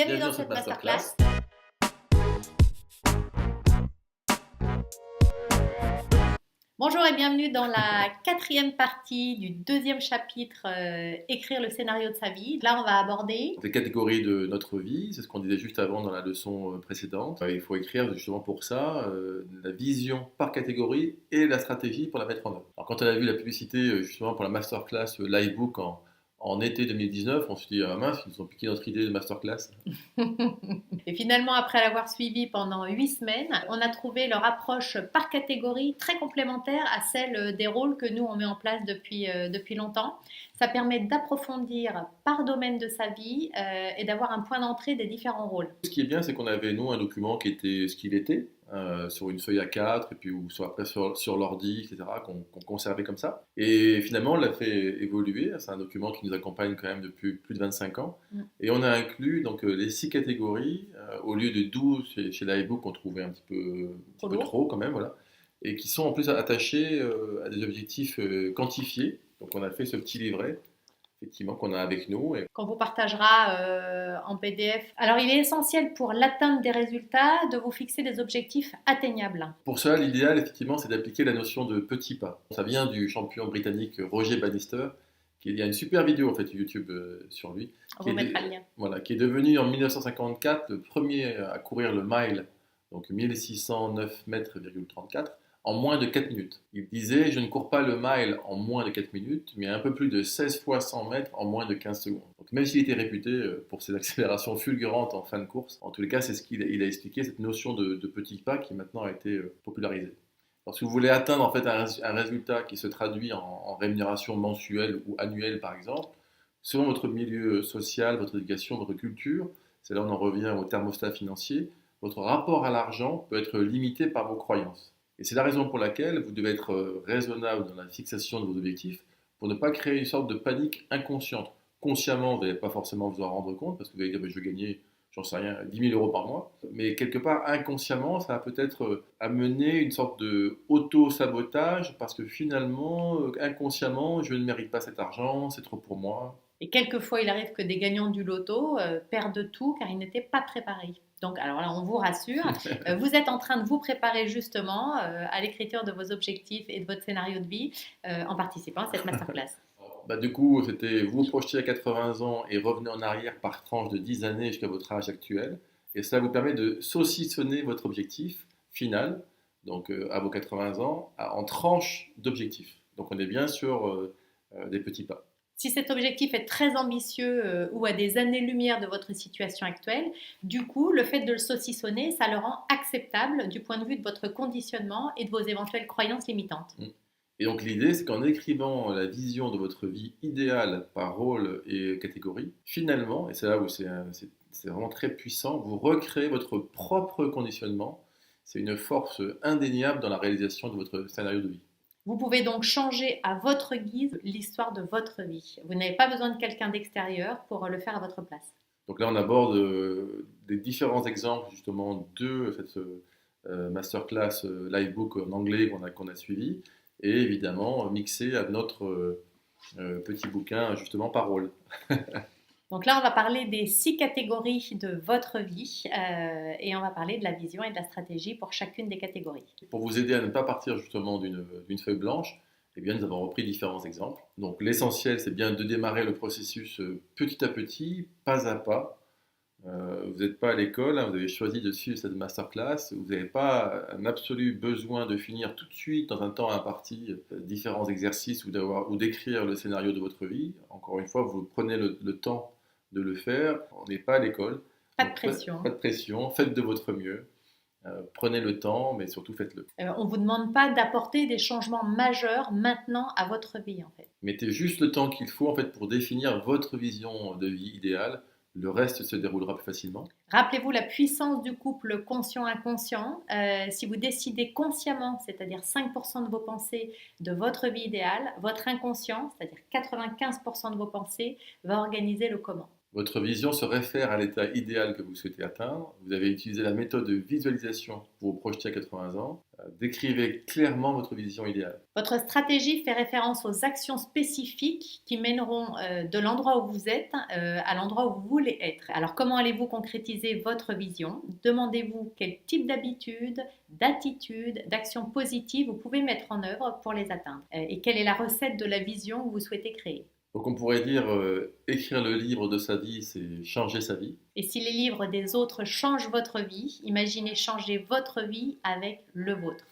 Bienvenue dans cette masterclass. Bonjour et bienvenue dans la quatrième partie du deuxième chapitre, écrire le scénario de sa vie. Là, on va aborder Les catégories de notre vie, c'est ce qu'on disait juste avant dans la leçon précédente. Il faut écrire justement pour ça la vision par catégorie et la stratégie pour la mettre en œuvre. Alors, quand on a vu la publicité justement pour la masterclass Livebook en été 2019, on s'est dit ah mince, ils nous ont piqué notre idée de masterclass. Et finalement, après l'avoir suivi pendant 8 semaines, on a trouvé leur approche par catégorie très complémentaire à celle des rôles que nous, on met en place depuis longtemps. Ça permet d'approfondir par domaine de sa vie et d'avoir un point d'entrée des différents rôles. Ce qui est bien, c'est qu'on avait, nous, un document qui était ce qu'il était, sur une feuille A4, et puis après sur l'ordi, etc., qu'on conservait comme ça. Et finalement, on l'a fait évoluer. C'est un document qui nous accompagne quand même depuis plus de 25 ans. Et on a inclus donc, les 6 catégories, au lieu de 12 chez Livebook, qu'on trouvait un petit peu trop quand même, voilà. Et qui sont en plus attachés à des objectifs quantifiés. Donc on a fait ce petit livret effectivement qu'on a avec nous. Qu'on vous partagera en PDF. Alors, il est essentiel pour l'atteinte des résultats de vous fixer des objectifs atteignables. Pour ça, l'idéal, effectivement, c'est d'appliquer la notion de petits pas. Ça vient du champion britannique Roger Bannister. Il y a une super vidéo en fait YouTube sur lui. On vous mettra le lien. Voilà, qui est devenu en 1954 le premier à courir le mile, donc 1609 mètres,34 en moins de 4 minutes. Il disait, je ne cours pas le mile en moins de 4 minutes, mais un peu plus de 16 fois 100 mètres en moins de 15 secondes. Donc même s'il était réputé pour ses accélérations fulgurantes en fin de course, en tous les cas, c'est ce qu'il a expliqué, cette notion de petit pas qui maintenant a été popularisée. Alors, si vous voulez atteindre en fait un résultat qui se traduit en rémunération mensuelle ou annuelle par exemple, selon votre milieu social, votre éducation, votre culture, c'est là on en revient au thermostat financier, votre rapport à l'argent peut être limité par vos croyances. Et c'est la raison pour laquelle vous devez être raisonnable dans la fixation de vos objectifs pour ne pas créer une sorte de panique inconsciente. Consciemment, vous n'allez pas forcément vous en rendre compte parce que vous allez dire je vais gagner, j'en sais rien, 10 000 € par mois. Mais quelque part, inconsciemment, ça va peut-être amener une sorte de auto-sabotage parce que finalement, inconsciemment, je ne mérite pas cet argent, c'est trop pour moi. Et quelquefois, il arrive que des gagnants du loto perdent tout car ils n'étaient pas préparés. Donc, alors là, on vous rassure, vous êtes en train de vous préparer justement à l'écriture de vos objectifs et de votre scénario de vie en participant à cette masterclass. Du coup, c'était vous projetez à 80 ans et revenez en arrière par tranche de 10 années jusqu'à votre âge actuel. Et ça vous permet de saucissonner votre objectif final, donc à vos 80 ans, en tranches d'objectifs. Donc on est bien sur des petits pas. Si cet objectif est très ambitieux ou à des années-lumière de votre situation actuelle, du coup, le fait de le saucissonner, ça le rend acceptable du point de vue de votre conditionnement et de vos éventuelles croyances limitantes. Et donc l'idée, c'est qu'en écrivant la vision de votre vie idéale par rôle et catégorie, finalement, et c'est là où c'est vraiment très puissant, vous recréez votre propre conditionnement. C'est une force indéniable dans la réalisation de votre scénario de vie. Vous pouvez donc changer à votre guise l'histoire de votre vie. Vous n'avez pas besoin de quelqu'un d'extérieur pour le faire à votre place. Donc là, on aborde des différents exemples justement de cette masterclass Livebook en anglais qu'on a suivi, et évidemment mixé à notre petit bouquin justement par rôle. Donc là, on va parler des 6 catégories de votre vie et on va parler de la vision et de la stratégie pour chacune des catégories. Pour vous aider à ne pas partir justement d'une feuille blanche, eh bien, nous avons repris différents exemples. Donc l'essentiel, c'est bien de démarrer le processus petit à petit, pas à pas. Vous n'êtes pas à l'école, hein, vous avez choisi de suivre cette masterclass, vous n'avez pas un absolu besoin de finir tout de suite dans un temps imparti différents exercices ou d'écrire le scénario de votre vie. Encore une fois, vous prenez le temps de le faire, on n'est pas à l'école. Pas de pression. Pas de pression, faites de votre mieux. Prenez le temps, mais surtout faites-le. On ne vous demande pas d'apporter des changements majeurs maintenant à votre vie en fait. Mettez juste le temps qu'il faut en fait pour définir votre vision de vie idéale. Le reste se déroulera plus facilement. Rappelez-vous la puissance du couple conscient-inconscient. Si vous décidez consciemment, c'est-à-dire 5% de vos pensées, de votre vie idéale, votre inconscient, c'est-à-dire 95% de vos pensées, va organiser le comment. Votre vision se réfère à l'état idéal que vous souhaitez atteindre. Vous avez utilisé la méthode de visualisation pour vous projeter à 80 ans. Décrivez clairement votre vision idéale. Votre stratégie fait référence aux actions spécifiques qui mèneront de l'endroit où vous êtes à l'endroit où vous voulez être. Alors comment allez-vous concrétiser votre vision? Demandez-vous quel type d'habitude, d'attitude, d'action positive vous pouvez mettre en œuvre pour les atteindre. Et quelle est la recette de la vision que vous souhaitez créer? Donc on pourrait dire écrire le livre de sa vie, c'est changer sa vie. Et si les livres des autres changent votre vie, imaginez changer votre vie avec le vôtre.